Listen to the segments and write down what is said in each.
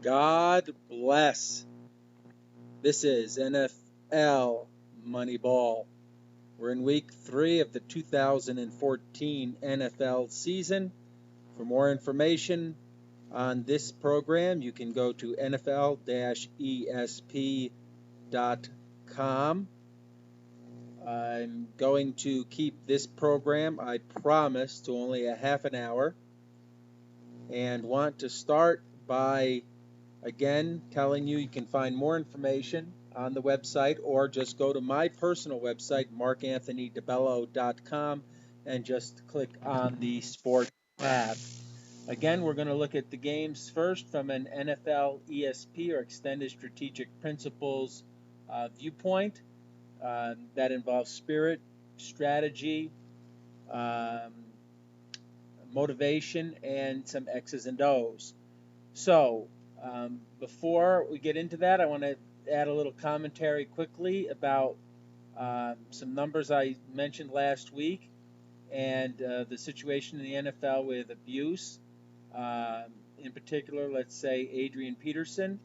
God bless. This is NFL Moneyball. We're in week 3 of the 2014 NFL season. For more information on this program, you can go to NFL-ESP.com. I'm going to keep this program, I promise, to only a half an hour, and want to start by again telling you can find more information on the website, or just go to my personal website, markanthonydebello.com, and just click on the Sports tab. Again, we're going to look at the games first from an NFL ESP, or Extended Strategic Principles viewpoint. That involves spirit, strategy, motivation, and some X's and O's. So, before we get into that, I want to add a little commentary quickly about some numbers I mentioned last week, and the situation in the NFL with abuse. In particular, let's say Adrian Peterson.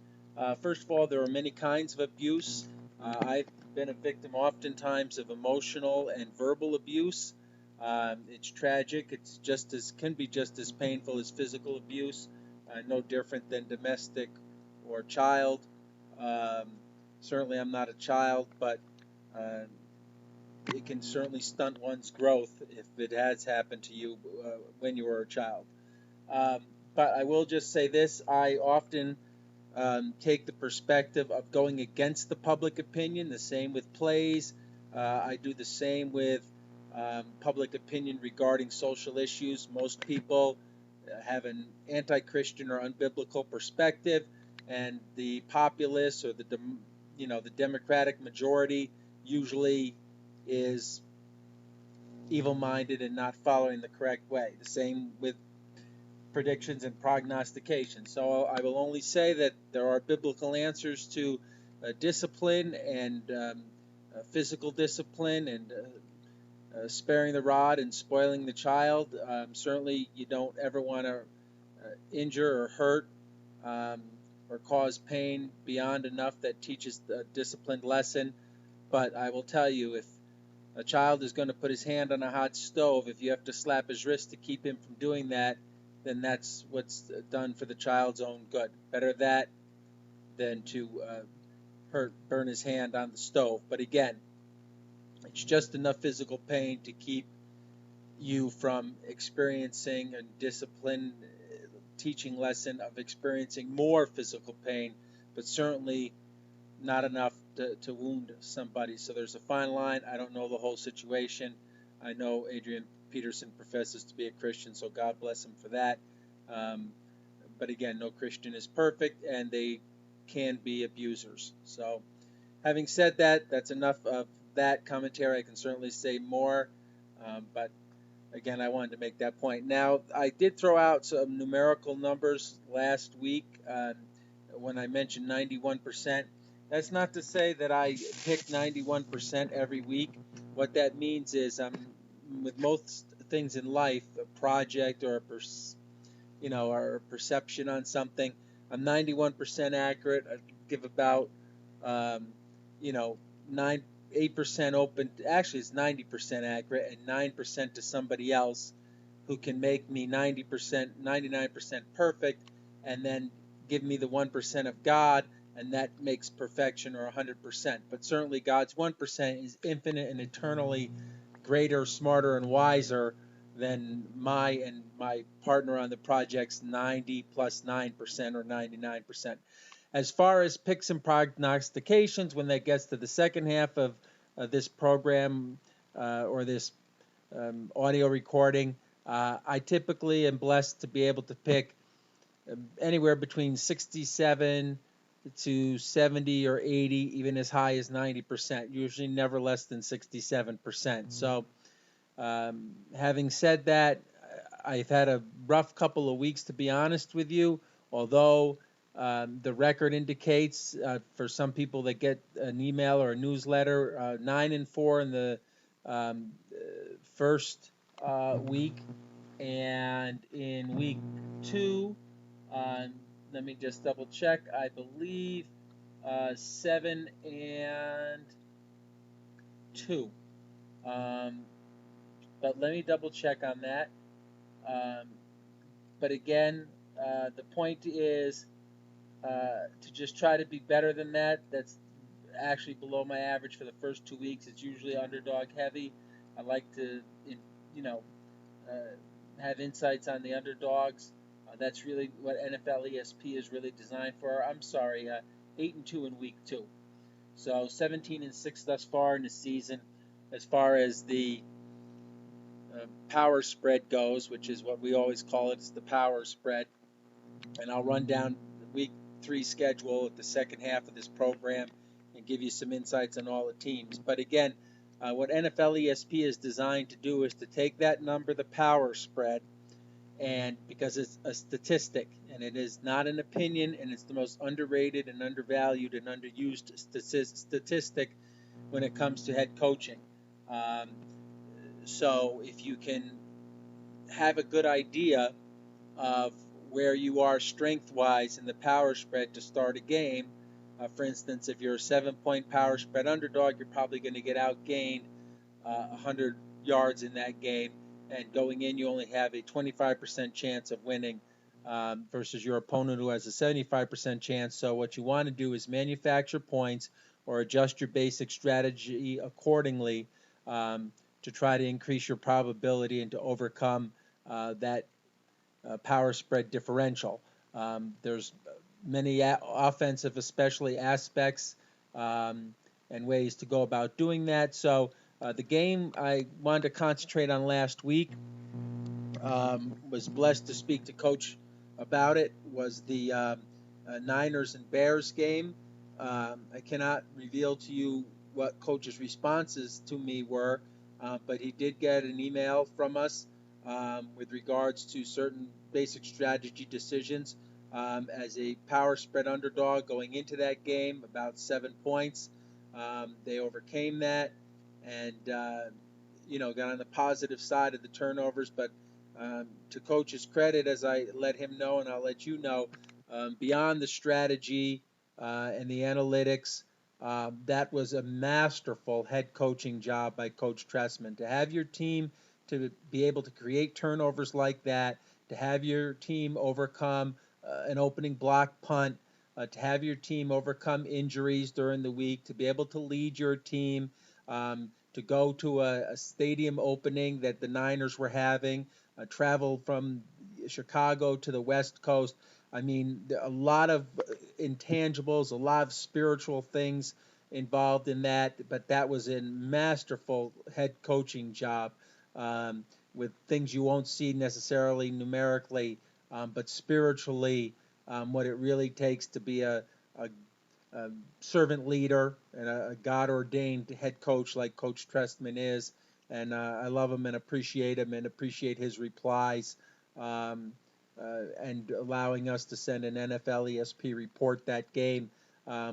First of all, there are many kinds of abuse. I've been a victim oftentimes of emotional and verbal abuse. It's tragic. It's can be just as painful as physical abuse. No different than domestic or child. Certainly, I'm not a child, but it can certainly stunt one's growth if it has happened to you when you were a child. But I will just say this: I often take the perspective of going against the public opinion. The same with plays. I do the same with public opinion regarding social issues. Most people have an anti-Christian or unbiblical perspective, and the populace, or the Democratic majority, usually is evil-minded and not following the correct way. The same with predictions and prognostications. So I will only say that there are biblical answers to discipline and physical discipline, and sparing the rod and spoiling the child. Certainly you don't ever want to injure or hurt or cause pain beyond enough that teaches a disciplined lesson. But I will tell you, if a child is going to put his hand on a hot stove, if you have to slap his wrist to keep him from doing that, then that's what's done for the child's own good. Better that than to burn his hand on the stove. But again, it's just enough physical pain to keep you from experiencing a discipline teaching lesson of experiencing more physical pain, but certainly not enough to wound somebody. So there's a fine line. I don't know the whole situation. I know Adrian Peterson professes to be a Christian, so God bless him for that. But again, no Christian is perfect, and they can be abusers. So having said that, that's enough of that commentary. I can certainly say more, but again, I wanted to make that point. Now, I did throw out some numerical numbers last week when I mentioned 91%. That's not to say that I pick 91% every week. What that means is, with most things in life, a project or a perception on something, I'm 91% accurate. I give about 8% open. Actually, it's 90% accurate, and 9% to somebody else who can make me 90%, 99% perfect, and then give me the 1% of God, and that makes perfection, or 100%. But certainly God's 1% is infinite and eternally greater, smarter, and wiser than my partner on the project's 90 plus 9% or 99%. As far as picks and prognostications, when that gets to the second half of this program or this audio recording, I typically am blessed to be able to pick anywhere between 67 to 70 or 80, even as high as 90%, usually never less than 67%. So having said that, I've had a rough couple of weeks, to be honest with you, although the record indicates for some people that get an email or a newsletter, 9-4 in the first week, and in week 2, let me just double check. I believe 7-2. But let me double check on that. Um, but again, the point is to just try to be better than that. That's actually below my average for the first 2 weeks. It's usually underdog heavy. I like to, you know, uh, have insights on the underdogs. That's really what NFL ESP is really designed for. I'm sorry, 8-2 in week 2. So 17-6 thus far in the season. As far as the power spread goes, which is what we always call it, it's the power spread. And I'll run down the week 3 schedule at the second half of this program and give you some insights on all the teams. But again, what NFL ESP is designed to do is to take that number, the power spread, and because it's a statistic and it is not an opinion, and it's the most underrated and undervalued and underused statistic when it comes to head coaching. Um, so if you can have a good idea of where you are strength-wise in the power spread to start a game, for instance, if you're a 7-point power spread underdog, you're probably going to get outgained 100 yards in that game, and going in you only have a 25% chance of winning versus your opponent who has a 75% chance. So what you want to do is manufacture points or adjust your basic strategy accordingly to try to increase your probability and to overcome that power spread differential. There's many offensive, especially aspects and ways to go about doing that. So the game I wanted to concentrate on last week, was blessed to speak to Coach about it, was the Niners and Bears game. I cannot reveal to you what Coach's responses to me were, but he did get an email from us with regards to certain basic strategy decisions as a power spread underdog going into that game, about 7 points. They overcame that and got on the positive side of the turnovers. But to Coach's credit, as I let him know and I'll let you know, beyond the strategy and the analytics, that was a masterful head coaching job by Coach Tressman. To have your team to be able to create turnovers like that, to have your team overcome an opening block punt, to have your team overcome injuries during the week, to be able to lead your team, to go to a stadium opening that the Niners were having, travel from Chicago to the West Coast. I mean, a lot of intangibles, a lot of spiritual things involved in that, but that was a masterful head coaching job with things you won't see necessarily numerically, but spiritually, what it really takes to be a servant leader and a God-ordained head coach like Coach Trestman is. And I love him and appreciate his replies and allowing us to send an NFL ESP report that game,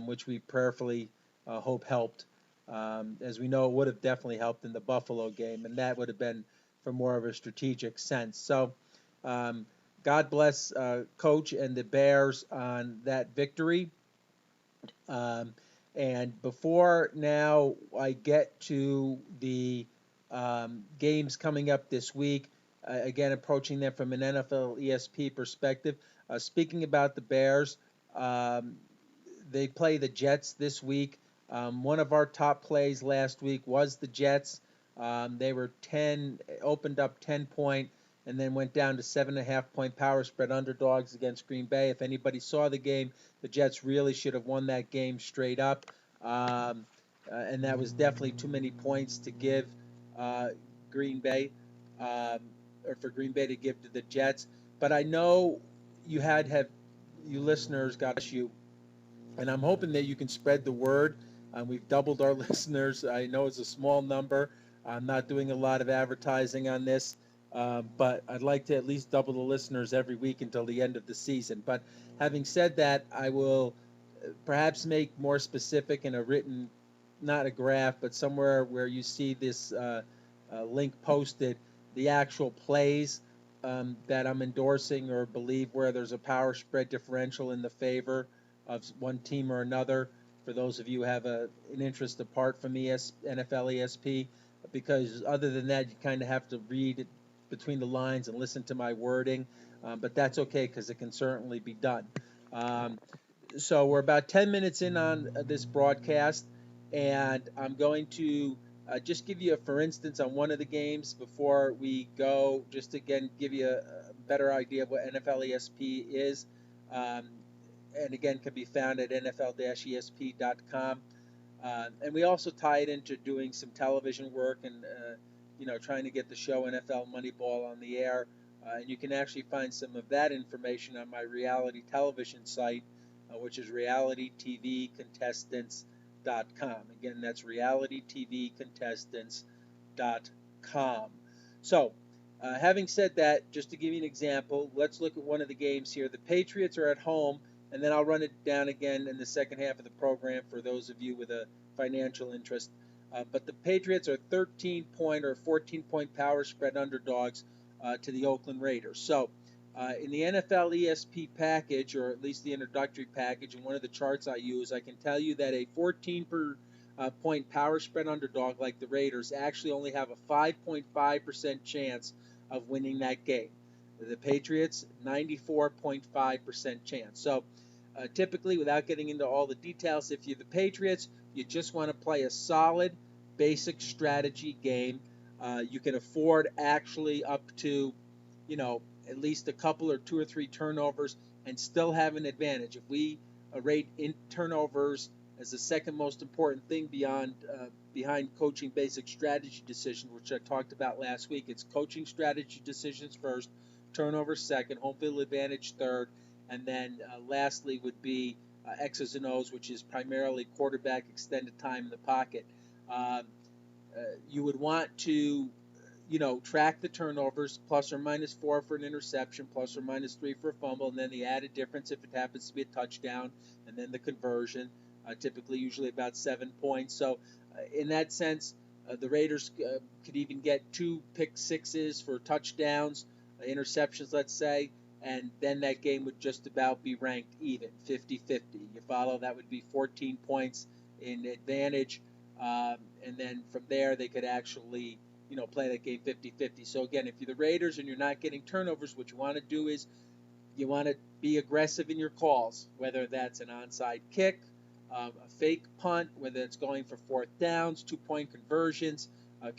which we prayerfully hope helped. As we know, it would have definitely helped in the Buffalo game, and that would have been for more of a strategic sense. So God bless Coach and the Bears on that victory. And before now I get to the games coming up this week, again approaching them from an NFL ESP perspective, speaking about the Bears, they play the Jets this week. One of our top plays last week was the Jets. They were opened up 10-point and then went down to 7.5-point power spread underdogs against Green Bay. If anybody saw the game, the Jets really should have won that game straight up. And that was definitely too many points to give Green Bay, or for Green Bay to give to the Jets. But I know you you listeners, God bless you, and I'm hoping that you can spread the word. We've doubled our listeners. I know it's a small number. I'm not doing a lot of advertising on this, but I'd like to at least double the listeners every week until the end of the season. But having said that, I will perhaps make more specific in a written, not a graph, but somewhere where you see this link posted, the actual plays that I'm endorsing or believe where there's a power spread differential in the favor of one team or another. For those of you who have an interest apart from NFL ESP, because other than that, you kind of have to read between the lines and listen to my wording, but that's okay because it can certainly be done. So we're about 10 minutes in on this broadcast, and I'm going to just give you a for instance on one of the games before we go, just to again give you a better idea of what NFL ESP is. And again, can be found at nfl-esp.com. And we also tie it into doing some television work and, trying to get the show NFL Moneyball on the air. And you can actually find some of that information on my reality television site, which is realitytvcontestants.com. Again, that's realitytvcontestants.com. So, having said that, just to give you an example, let's look at one of the games here. The Patriots are at home, and then I'll run it down again in the second half of the program for those of you with a financial interest. But the Patriots are 13-point or 14-point power spread underdogs to the Oakland Raiders. So in the NFL ESP package, or at least the introductory package, and one of the charts I use, I can tell you that a 14-point power spread underdog like the Raiders actually only have a 5.5% chance of winning that game. The Patriots, 94.5% chance. So typically, without getting into all the details, if you're the Patriots, you just want to play a solid, basic strategy game. You can afford actually up to, at least a couple or 2 or 3 turnovers and still have an advantage. If we rate in turnovers as the second most important thing behind coaching basic strategy decisions, which I talked about last week, it's coaching strategy decisions first, turnovers second, home field advantage third, and then lastly would be X's and O's, which is primarily quarterback extended time in the pocket. You would want to, track the turnovers, plus or minus 4 for an interception, plus or minus 3 for a fumble, and then the added difference if it happens to be a touchdown, and then the conversion, typically usually about 7 points. So in that sense, the Raiders could even get 2 pick sixes for touchdowns, interceptions, let's say, and then that game would just about be ranked even, 50-50. You follow? That would be 14 points in advantage, and then from there they could actually, play that game 50-50. So again, if you're the Raiders and you're not getting turnovers, what you want to do is you want to be aggressive in your calls, whether that's an onside kick, a fake punt, whether it's going for 4th downs, 2-point conversions,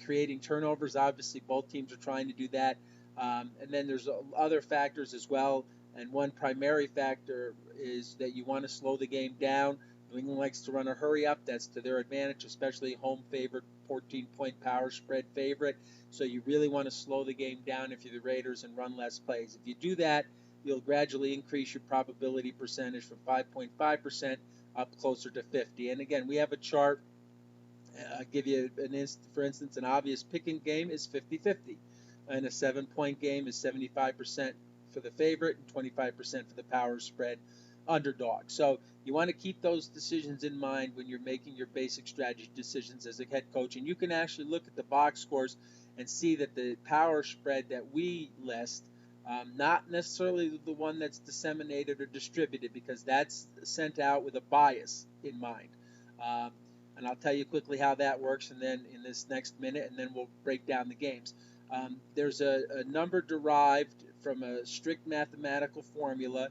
creating turnovers. Obviously, both teams are trying to do that. And then there's other factors as well. And one primary factor is that you want to slow the game down. New England likes to run a hurry up. That's to their advantage, especially home favorite, 14-point power spread favorite. So you really want to slow the game down if you're the Raiders and run less plays. If you do that, you'll gradually increase your probability percentage from 5.5% up closer to 50. And again, we have a chart. I'll give you for instance, an obvious picking game is 50-50. And a 7-point game is 75% for the favorite and 25% for the power spread underdog. So you want to keep those decisions in mind when you're making your basic strategy decisions as a head coach. And you can actually look at the box scores and see that the power spread that we list, not necessarily the one that's disseminated or distributed, because that's sent out with a bias in mind. And I'll tell you quickly how that works, and then in this next minute, and then we'll break down the games. There's a number derived from a strict mathematical formula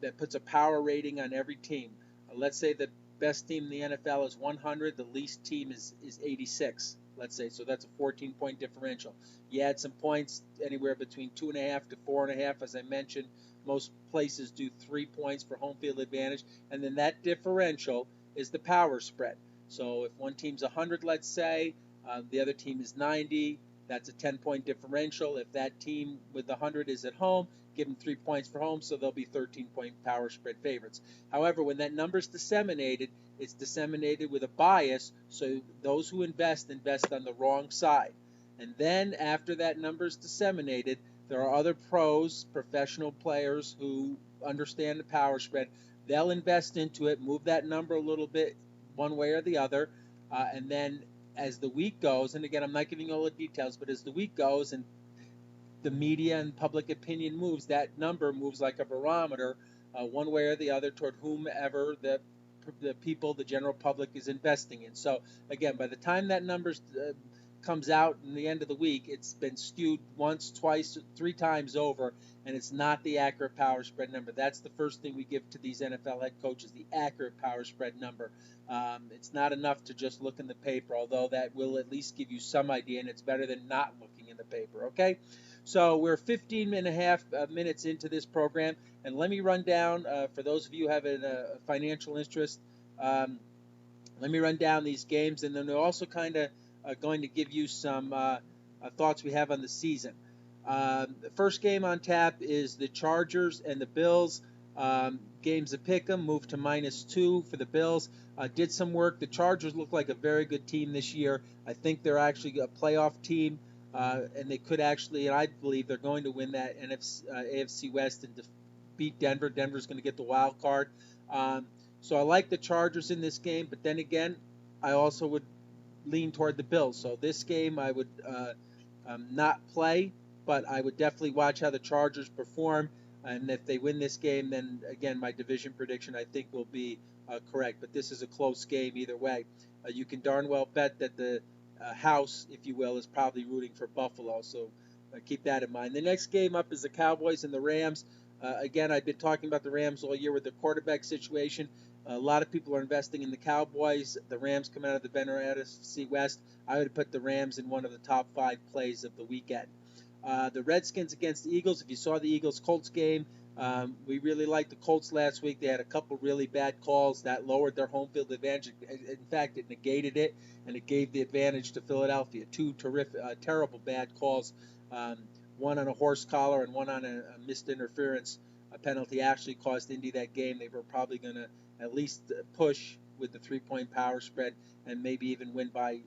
that puts a power rating on every team. Let's say the best team in the NFL is 100, the least team is 86, let's say. So that's a 14-point differential. You add some points anywhere between 2.5 to 4.5. As I mentioned, most places do 3 points for home field advantage. And then that differential is the power spread. So if one team's 100, let's say, the other team is 90, that's a 10-point differential. If that team with 100 is at home, give them 3 points for home, so they'll be 13-point power spread favorites. However, when that number is disseminated, it's disseminated with a bias, so those who invest on the wrong side. And then after that number is disseminated, there are other pros, professional players who understand the power spread. They'll invest into it, move that number a little bit one way or the other, and then as the week goes, and again, I'm not giving you all the details, but as the week goes and the media and public opinion moves, that number moves like a barometer, one way or the other, toward whomever the people, the general public, is investing in. So again, by the time that number comes out in the end of the week, it's been skewed once, twice, three times over, and it's not the accurate power spread number. That's the first thing we give to these NFL head coaches, the accurate power spread number. It's not enough to just look in the paper, although that will at least give you some idea, and it's better than not looking in the paper, okay? So we're 15 and a half minutes into this program, and let me run down, for those of you who have a financial interest, let me run down these games, and then we're also kind of going to give you some thoughts we have on the season. The first game on tap is the Chargers and the Bills. Games of pick'em moved to -2 for the Bills. Did some work. The Chargers look like a very good team this year. I think they're actually a playoff team, and they could actually, and I believe they're going to win that AFC West and beat Denver. Denver's going to get the wild card. So I like the Chargers in this game, but then again, I also would lean toward the Bills. So this game I would not play, but I would definitely watch how the Chargers perform. And if they win this game, then again, my division prediction I think will be correct. But this is a close game either way. You can darn well bet that the house, if you will, is probably rooting for Buffalo. So keep that in mind. The next game up is the Cowboys and the Rams. Again, I've been talking about the Rams all year with their quarterback situation. A lot of people are investing in the Cowboys. The Rams come out of the NFC West. I would put the Rams in one of the top 5 plays of the weekend. The Redskins against the Eagles. If you saw the Eagles-Colts game, we really liked the Colts last week. They had a couple really bad calls that lowered their home field advantage. In fact, it negated it, and it gave the advantage to Philadelphia. 2 terrible bad calls, one on a horse collar and one on a missed interference. A penalty actually cost Indy that game. They were probably going to at least push with the 3-point power spread and maybe even win by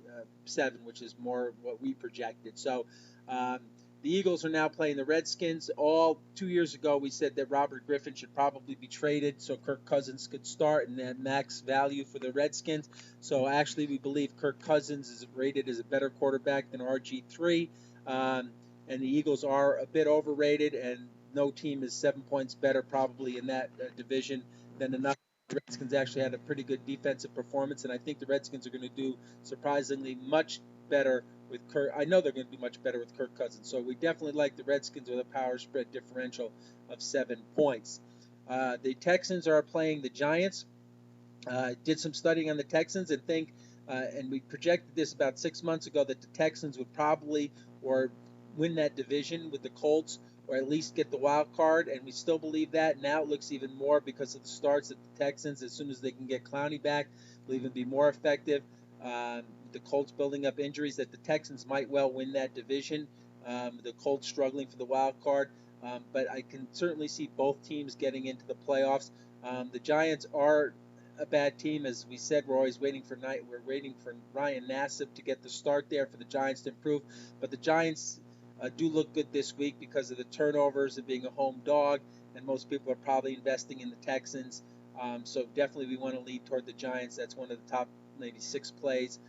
7, which is more what we projected. So the Eagles are now playing the Redskins. All 2 years ago, we said that Robert Griffin should probably be traded so Kirk Cousins could start and then max value for the Redskins. So actually, we believe Kirk Cousins is rated as a better quarterback than RG3. And the Eagles are a bit overrated, and no team is 7 points better probably in that division than enough. The Redskins actually had a pretty good defensive performance, and I think the Redskins are going to do surprisingly much better with Kirk. I know they're going to do much better with Kirk Cousins, so we definitely like the Redskins with a power spread differential of 7 points. The Texans are playing the Giants. Did some studying on the Texans and think, and we projected this about 6 months ago, that the Texans would probably or win that division with the Colts, or at least get the wild card, and we still believe that. Now it looks even more because of the starts that the Texans, as soon as they can get Clowney back, will even be more effective. The Colts building up injuries, that the Texans might well win that division. The Colts struggling for the wild card, but I can certainly see both teams getting into the playoffs. The Giants are a bad team, as we said. We're always waiting for Ryan Nassib to get the start there for the Giants to improve, but the Giants do look good this week because of the turnovers and being a home dog, and most people are probably investing in the Texans. So definitely we want to lead toward the Giants. That's one of the top maybe 6 plays,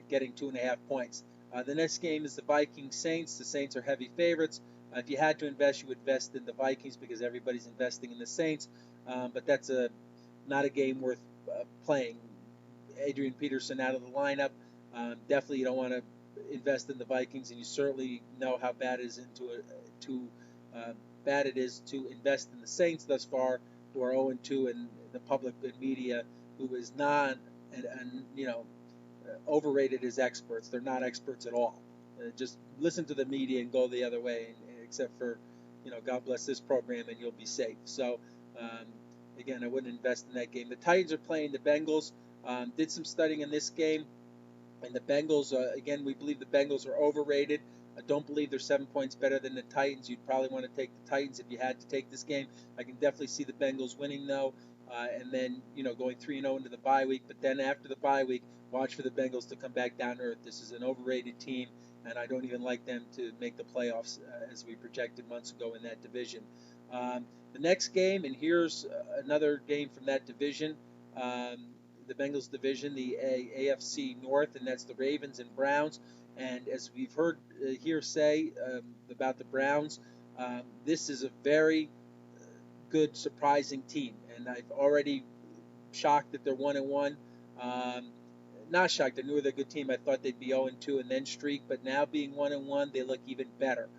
getting 2.5 points. The next game is the Vikings-Saints. The Saints are heavy favorites. If you had to invest, you would invest in the Vikings because everybody's investing in the Saints, but that's not a game worth playing. Adrian Peterson out of the lineup. Definitely you don't want to invest in the Vikings, and you certainly know how bad it is to invest in the Saints thus far, who are 0-2, and the public and media, who is not overrated as experts. They're not experts at all. Just listen to the media and go the other way, except for God bless this program and you'll be safe. So again, I wouldn't invest in that game. The Titans are playing the Bengals. Did some studying in this game. And the Bengals, again, we believe the Bengals are overrated. I don't believe they're 7 points better than the Titans. You'd probably want to take the Titans if you had to take this game. I can definitely see the Bengals winning, though, and then going 3-0 into the bye week. But then after the bye week, watch for the Bengals to come back down to earth. This is an overrated team, and I don't even like them to make the playoffs as we projected months ago in that division. The next game, and here's another game from that division, the Bengals division, the AFC North, and that's the Ravens and Browns. And as we've heard here say about the Browns, this is a very good, surprising team. And I've already shocked that they're 1-1. Um, Not shocked. I knew they're a good team. I thought they'd be 0-2 and then streak, but now being 1-1, they look even better.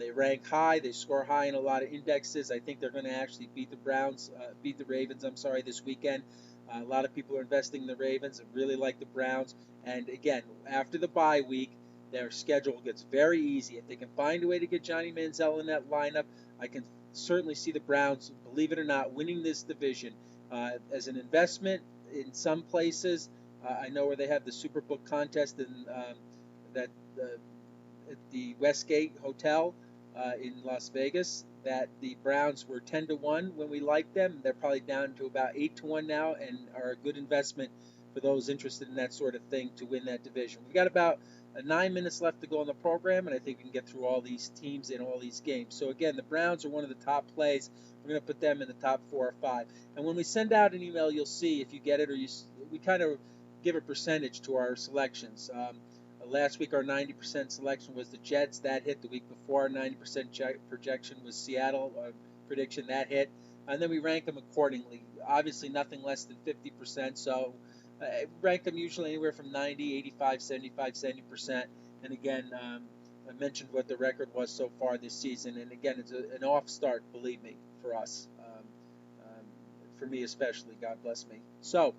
They rank high. They score high in a lot of indexes. I think they're going to actually beat the Ravens. I'm sorry, this weekend. A lot of people are investing in the Ravens. I really like the Browns. And again, after the bye week, their schedule gets very easy. If they can find a way to get Johnny Manziel in that lineup, I can certainly see the Browns, believe it or not, winning this division. As an investment in some places, I know where they have the Superbook contest in that at the Westgate Hotel in Las Vegas. That the Browns were 10-1 when we liked them. They're probably down to about 8-1 now, and are a good investment for those interested in that sort of thing to win that division. We've got about 9 minutes left to go in the program, and I think we can get through all these teams in all these games. So again, the Browns are one of the top plays. We're going to put them in the top 4 or 5. And when we send out an email, you'll see if you get it, or we kind of give a percentage to our selections. Last week, our 90% selection was the Jets. That hit. The week before, our 90% projection was Seattle. Prediction that hit. And then we rank them accordingly. Obviously, nothing less than 50%. So rank them usually anywhere from 90, 85, 75, 70%. And again, I mentioned what the record was so far this season. And again, it's an off start, believe me, for us. For me especially. God bless me. So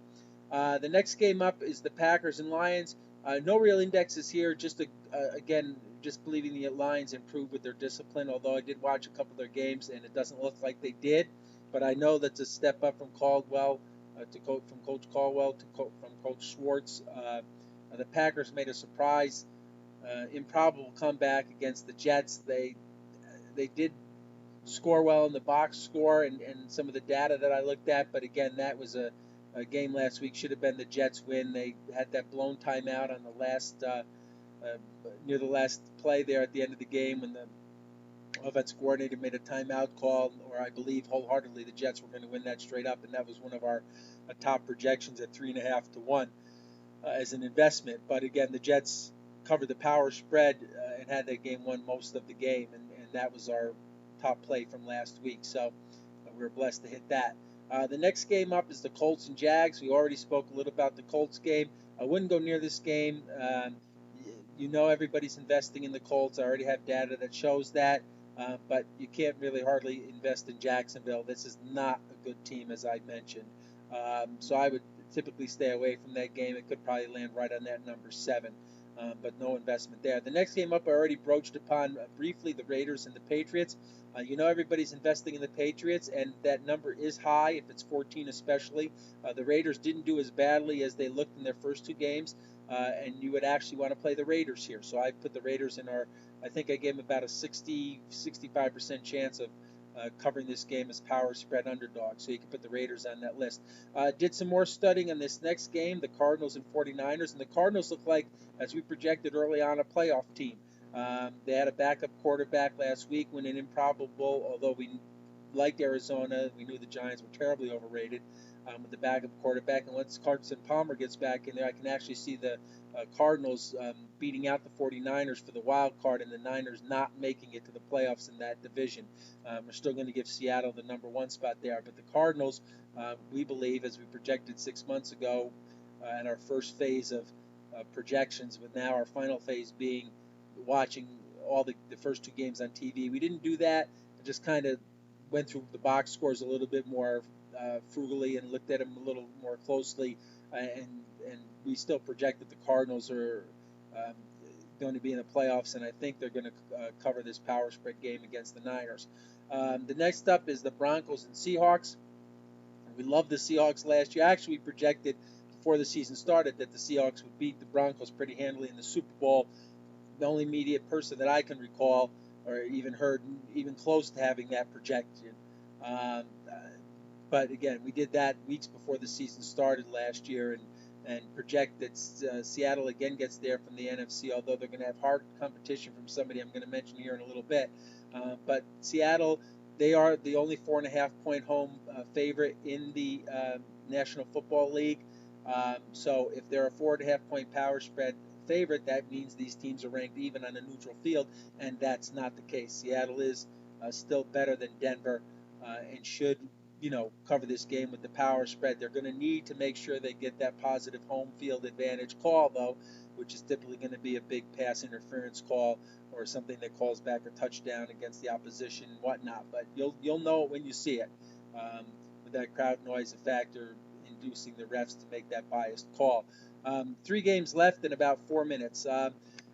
the next game up is the Packers and Lions. No real indexes here, again, just believing the Lions improved with their discipline, although I did watch a couple of their games, and it doesn't look like they did. But I know that's a step up from Caldwell, from Coach Caldwell from Coach Schwartz. The Packers made a surprise, improbable comeback against the Jets. They did score well in the box score and some of the data that I looked at, but again, that was a game last week. Should have been the Jets win. They had that blown timeout on the last near the last play there at the end of the game when the offense coordinator made a timeout call, or I believe wholeheartedly the Jets were going to win that straight up, and that was one of our top projections at 3.5-1 as an investment. But again, the Jets covered the power spread and had that game won most of the game, and that was our top play from last week. So we were blessed to hit that. The next game up is the Colts and Jags. We already spoke a little about the Colts game. I wouldn't go near this game. You know everybody's investing in the Colts. I already have data that shows that. But you can't really hardly invest in Jacksonville. This is not a good team, as I mentioned. So I would typically stay away from that game. It could probably land right on that number 7. But no investment there. The next game up, I already broached upon briefly, the Raiders and the Patriots. You know everybody's investing in the Patriots, and that number is high, if it's 14 especially. The Raiders didn't do as badly as they looked in their first 2 games, and you would actually want to play the Raiders here. So I put the Raiders in I think I gave them about a 65% chance of covering this game as power spread underdog. So you can put the Raiders on that list. Did some more studying on this next game, the Cardinals and 49ers, and the Cardinals look like, as we projected early on, a playoff team. They had a backup quarterback last week when an improbable, although we liked Arizona, we knew the Giants were terribly overrated with the backup quarterback. And once Carson Palmer gets back in there, I can actually see the Cardinals beating out the 49ers for the wild card, and the Niners not making it to the playoffs in that division. We're still going to give Seattle the number 1 spot there. But the Cardinals, we believe, as we projected 6 months ago in our first phase of projections, with now our final phase being watching all the first 2 games on TV. We didn't do that. I just kind of went through the box scores a little bit more frugally and looked at them a little more closely, and we still project that the Cardinals are going to be in the playoffs, and I think they're going to cover this power spread game against the Niners. The next up is the Broncos and Seahawks. We loved the Seahawks last year. Actually, we projected before the season started that the Seahawks would beat the Broncos pretty handily in the Super Bowl. The only media person that I can recall or even heard even close to having that projection. But again, we did that weeks before the season started last year, and project that Seattle again gets there from the NFC, although they're going to have hard competition from somebody I'm going to mention here in a little bit. But Seattle, they are the only 4.5-point home favorite in the National Football League. So if they're a 4.5-point power spread favorite, that means these teams are ranked even on a neutral field, and that's not the case. Seattle is still better than Denver and should, cover this game with the power spread. They're going to need to make sure they get that positive home field advantage call, though, which is typically going to be a big pass interference call or something that calls back a touchdown against the opposition and whatnot. But you'll know it when you see it. With that crowd noise factor inducing the refs to make that biased call. 3 games left in about 4 minutes.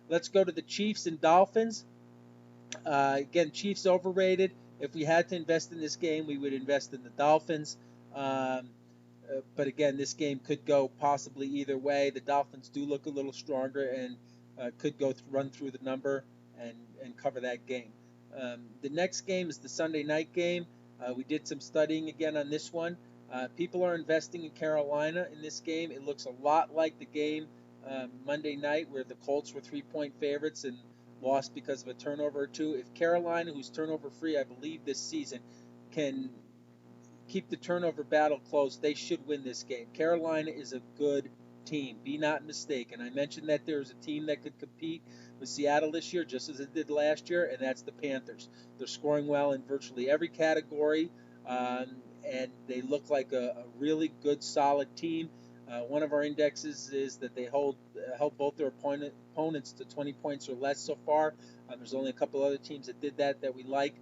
Let's go to the Chiefs and Dolphins. Again, Chiefs overrated. If we had to invest in this game, we would invest in the Dolphins. But again, this game could go possibly either way. The Dolphins do look a little stronger and could run through the number and cover that game. The next game is the Sunday night game. We did some studying again on this one. People are investing in Carolina in this game. It looks a lot like the game Monday night where the Colts were 3-point favorites and lost because of a turnover or two. If Carolina, who's turnover free, I believe, this season, can keep the turnover battle close, they should win this game. Carolina is a good team. Be not mistaken. I mentioned that there's a team that could compete with Seattle this year, just as it did last year, and that's the Panthers. They're scoring well in virtually every category, and they look like a really good, solid team. One of our indexes is that they held both their opponents to 20 points or less so far. There's only a couple other teams that did that we like,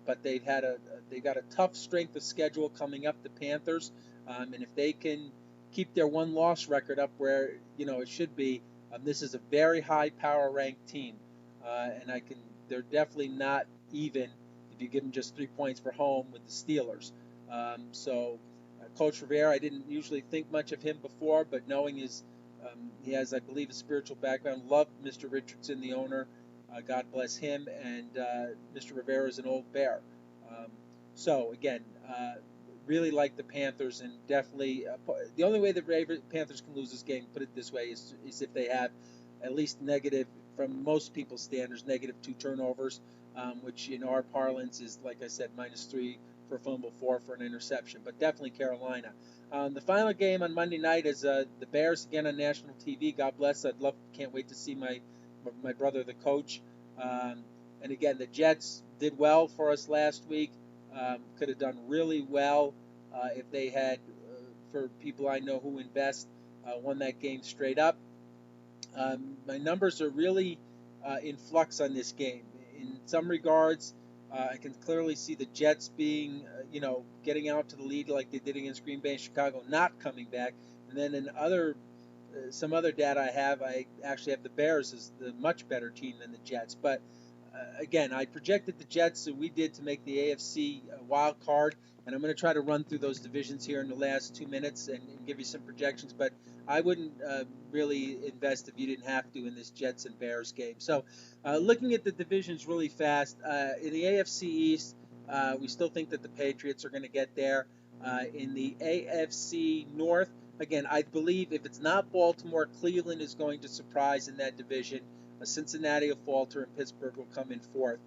but they've got a tough strength of schedule coming up. The Panthers, and if they can keep their one-loss record up where it should be, this is a very high power ranked team, and they're definitely not even if you give them just 3 points for home with the Steelers. Coach Rivera, I didn't usually think much of him before, but knowing he has, I believe, a spiritual background. Loved Mr. Richardson, the owner. God bless him. And Mr. Rivera is an old bear. Again, really like the Panthers, and definitely the only way the Panthers can lose this game, put it this way, is if they have at least negative, from most people's standards, negative 2 turnovers, which in our parlance is, like I said, -3 for a fumble, 4 for an interception, but definitely Carolina. The final game on Monday night is the Bears again on national TV. God bless. Can't wait to see my brother, the coach. And again, the Jets did well for us last week. Could have done really well if they had, for people I know who invest, won that game straight up. My numbers are really in flux on this game. In some regards, I can clearly see the Jets being, getting out to the lead like they did against Green Bay and Chicago, not coming back. And then in some other data I actually have the Bears as the much better team than the Jets. But again, I projected the Jets, and we did, to make the AFC wild card. And I'm going to try to run through those divisions here in the last 2 minutes and give you some projections. But I wouldn't really invest if you didn't have to in this Jets and Bears game. So looking at the divisions really fast, in the AFC East, we still think that the Patriots are going to get there. In the AFC North, again, I believe if it's not Baltimore, Cleveland is going to surprise in that division. Cincinnati will falter, and Pittsburgh will come in fourth.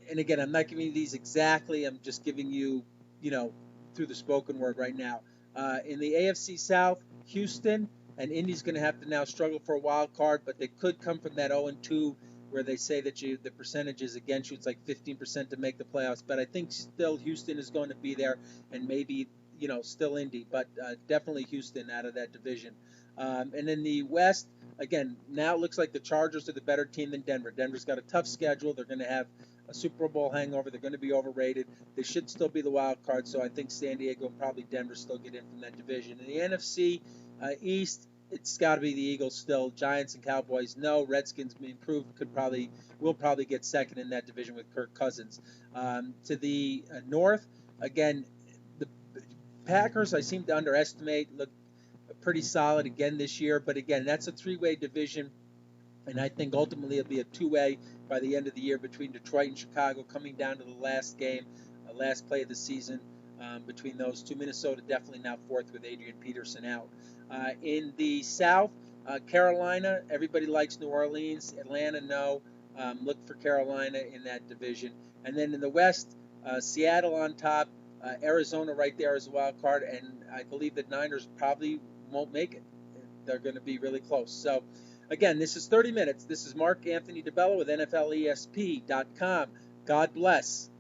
And again, I'm not giving you these exactly. I'm just giving you, through the spoken word right now. In the AFC South, Houston and Indy's going to have to now struggle for a wild card, but they could come from that 0-2 where they say that the percentage is against you. It's like 15% to make the playoffs. But I think still Houston is going to be there, and maybe, still Indy, but definitely Houston out of that division. And in the West, again, now it looks like the Chargers are the better team than Denver. Denver's got a tough schedule. They're going to have a Super Bowl hangover. They're going to be overrated. They should still be the wild card, so I think San Diego and probably Denver still get in from that division. In the NFC East, it's got to be the Eagles still. Giants and Cowboys, no. Redskins improved, will probably get second in that division with Kirk Cousins. To the North, again, the Packers I seem to underestimate. Look pretty solid again this year, but again, that's a 3-way division, and I think ultimately it'll be a 2-way by the end of the year between Detroit and Chicago, coming down to the last game, last play of the season between those two. Minnesota definitely now fourth with Adrian Peterson out. In the South, Carolina, everybody likes New Orleans. Atlanta, no. Look for Carolina in that division. And then in the West, Seattle on top, Arizona right there as a wild card, and I believe that Niners probably won't make it. they're going to be really close. So, again, this is 30 minutes. This is Mark Anthony DeBella with NFLESP.com. God bless.